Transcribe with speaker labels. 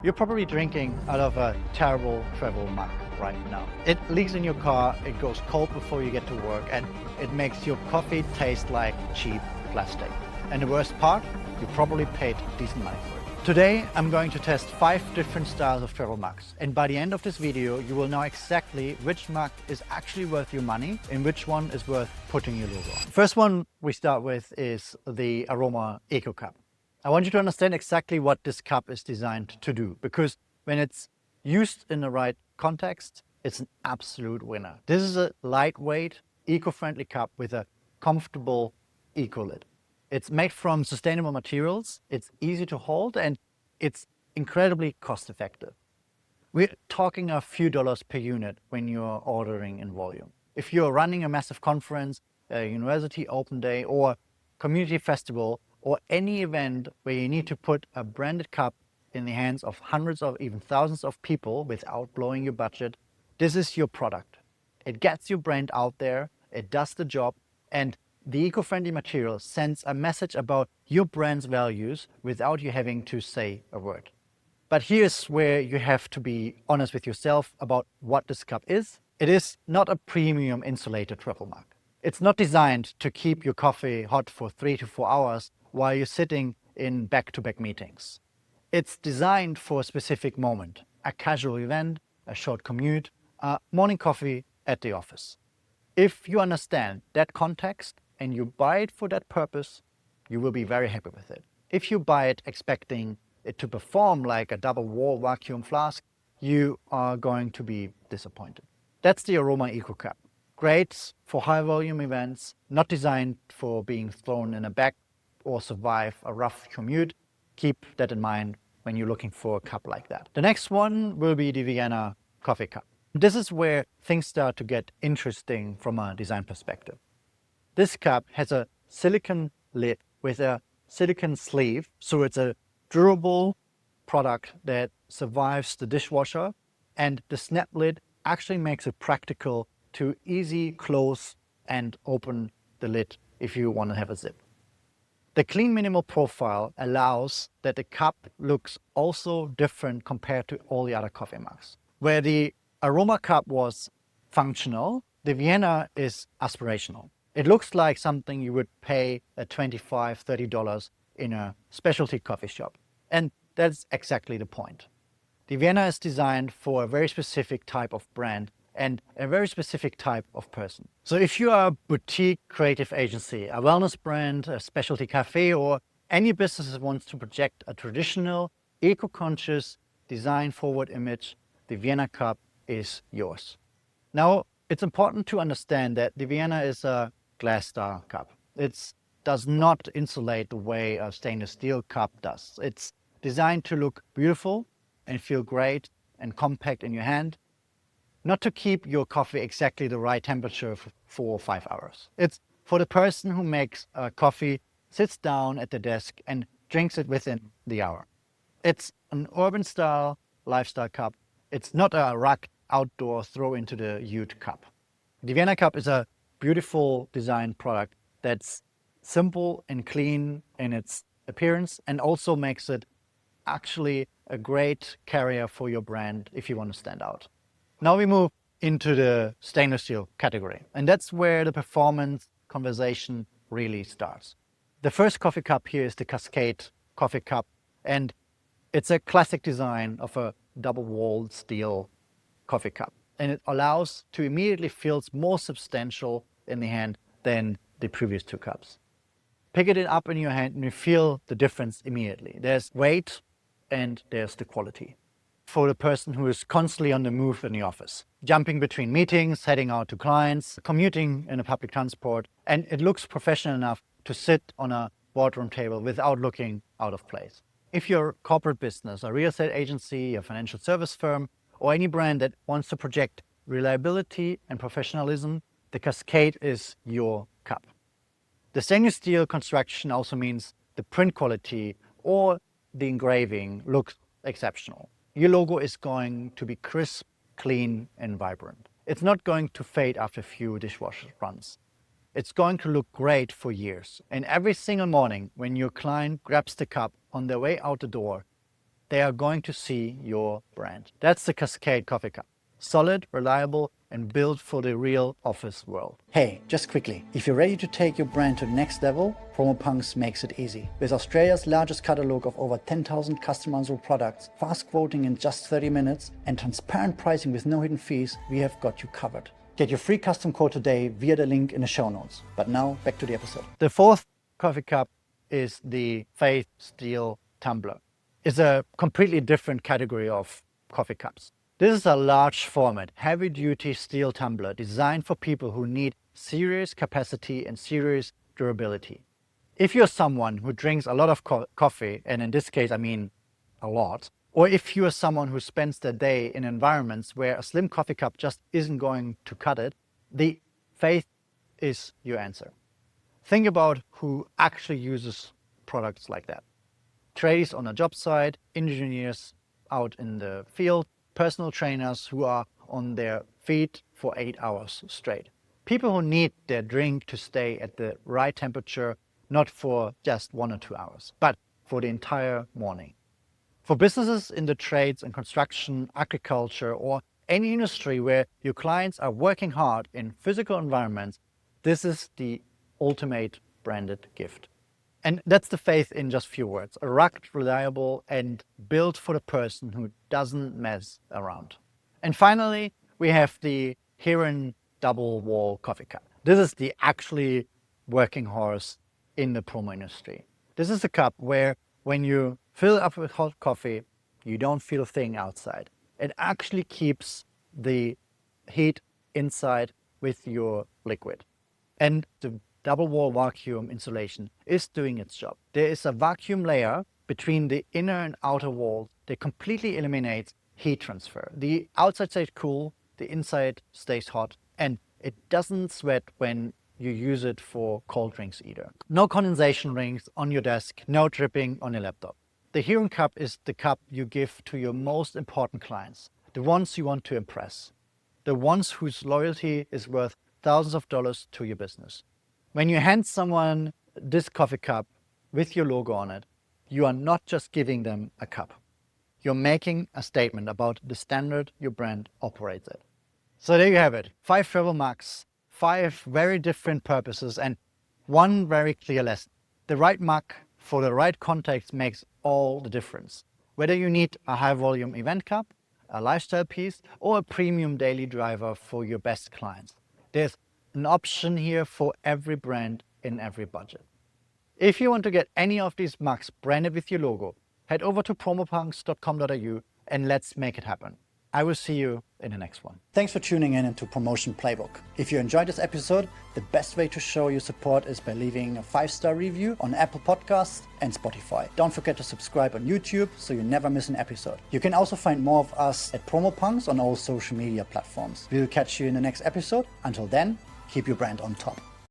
Speaker 1: You're probably drinking out of a terrible travel mug right now. It leaks in your car, it goes cold before you get to work, and it makes your coffee taste like cheap plastic. And the worst part, you probably paid decent money for it. Today, I'm going to test 5 different styles of travel mugs. And by the end of this video, you will know exactly which mug is actually worth your money and which one is worth putting your logo on. First one we start with is the Aroma Eco Cup. I want you to understand exactly what this cup is designed to do, because when it's used in the right context, it's an absolute winner. This is a lightweight, eco-friendly cup with a comfortable eco lid. It's made from sustainable materials, it's easy to hold, and it's incredibly cost effective. We're talking a few dollars per unit when you're ordering in volume. If you're running a massive conference, a university open day, or community festival, or any event where you need to put a branded cup in the hands of hundreds or even thousands of people without blowing your budget, this is your product. It gets your brand out there, it does the job, and the eco-friendly material sends a message about your brand's values without you having to say a word. But here's where you have to be honest with yourself about what this cup is. It is not a premium insulated travel mug. It's not designed to keep your coffee hot for 3 to 4 hours while you're sitting in back-to-back meetings. It's designed for a specific moment, a casual event, a short commute, a morning coffee at the office. If you understand that context and you buy it for that purpose, you will be very happy with it. If you buy it expecting it to perform like a double-wall vacuum flask, you are going to be disappointed. That's the Aroma Eco Cup. Great for high-volume events, not designed for being thrown in a bag or survive a rough commute. Keep that in mind when you're looking for a cup like that. The next one will be the Vienna Coffee Cup. This is where things start to get interesting from a design perspective. This cup has a silicone lid with a silicone sleeve, so it's a durable product that survives the dishwasher, and the snap lid actually makes it practical to easy close and open the lid if you want to have a zip. The clean minimal profile allows that the cup looks also different compared to all the other coffee mugs. Where the Aroma Cup was functional, the Vienna is aspirational. It looks like something you would pay at $25, $30 in a specialty coffee shop. And that's exactly the point. The Vienna is designed for a very specific type of brand and a very specific type of person. So if you are a boutique creative agency, a wellness brand, a specialty cafe, or any business that wants to project a traditional, eco-conscious, design-forward image, the Vienna Cup is yours. Now, it's important to understand that the Vienna is a glass star cup. It does not insulate the way a stainless steel cup does. It's designed to look beautiful and feel great and compact in your hand, not to keep your coffee exactly the right temperature for 4 or 5 hours. It's for the person who makes a coffee, sits down at the desk and drinks it within the hour. It's an urban style lifestyle cup. It's not a rugged outdoor throw into the ute cup. The Vienna Cup is a beautiful design product that's simple and clean in its appearance, and also makes it actually a great carrier for your brand if you want to stand out. Now we move into the stainless steel category, and that's where the performance conversation really starts. The first coffee cup here is the Cascade Coffee Cup, and it's a classic design of a double-walled steel coffee cup, and it allows to immediately feels more substantial in the hand than the previous 2 cups. Pick it up in your hand and you feel the difference immediately. There's weight and there's the quality. For the person who is constantly on the move in the office, jumping between meetings, heading out to clients, commuting in a public transport, and it looks professional enough to sit on a boardroom table without looking out of place. If you're a corporate business, a real estate agency, a financial service firm, or any brand that wants to project reliability and professionalism, the Cascade is your cup. The stainless steel construction also means the print quality or the engraving looks exceptional. Your logo is going to be crisp, clean, and vibrant. It's not going to fade after a few dishwasher runs. It's going to look great for years. And every single morning when your client grabs the cup on their way out the door, they are going to see your brand. That's the Cascade Coffee Cup. Solid, reliable, and built for the real office world. Hey, just quickly, if you're ready to take your brand to the next level, Promopunks makes it easy. With Australia's largest catalogue of over 10,000 customizable products, fast quoting in just 30 minutes, and transparent pricing with no hidden fees, we have got you covered. Get your free custom quote today via the link in the show notes. But now, back to the episode. The fourth coffee cup is the Faith Steel Tumbler. It's a completely different category of coffee cups. This is a large format, heavy-duty steel tumbler designed for people who need serious capacity and serious durability. If you're someone who drinks a lot of coffee, and in this case I mean a lot, or if you're someone who spends their day in environments where a slim coffee cup just isn't going to cut it, the Faith is your answer. Think about who actually uses products like that. Tradies on a job site, engineers out in the field, personal trainers who are on their feet for 8 hours straight. People who need their drink to stay at the right temperature, not for just 1 or 2 hours, but for the entire morning. For businesses in the trades and construction, agriculture, or any industry where your clients are working hard in physical environments, this is the ultimate branded gift. And that's the Faith in just a few words. A rugged, reliable, and built for the person who doesn't mess around. And finally, we have the Heron double wall coffee cup. This is the actually working horse in the promo industry. This is a cup where when you fill it up with hot coffee, you don't feel a thing outside. It actually keeps the heat inside with your liquid. And the double wall vacuum insulation is doing its job. There is a vacuum layer between the inner and outer walls that completely eliminates heat transfer. The outside stays cool, the inside stays hot, and it doesn't sweat when you use it for cold drinks either. No condensation rings on your desk, no dripping on your laptop. The Heron cup is the cup you give to your most important clients, the ones you want to impress, the ones whose loyalty is worth thousands of dollars to your business. When you hand someone this coffee cup with your logo on it, you are not just giving them a cup. You're making a statement about the standard your brand operates at. So there you have it. 5 travel mugs, 5 very different purposes, and one very clear lesson. The right mug for the right context makes all the difference. Whether you need a high volume event cup, a lifestyle piece, or a premium daily driver for your best clients, there's an option here for every brand in every budget. If you want to get any of these mugs branded with your logo, head over to promopunks.com.au and let's make it happen. I will see you in the next one. Thanks for tuning in into Promotion Playbook. If you enjoyed this episode, the best way to show your support is by leaving a 5-star review on Apple Podcasts and Spotify. Don't forget to subscribe on YouTube so you never miss an episode. You can also find more of us at Promopunks on all social media platforms. We'll catch you in the next episode. Until then, keep your brand on top.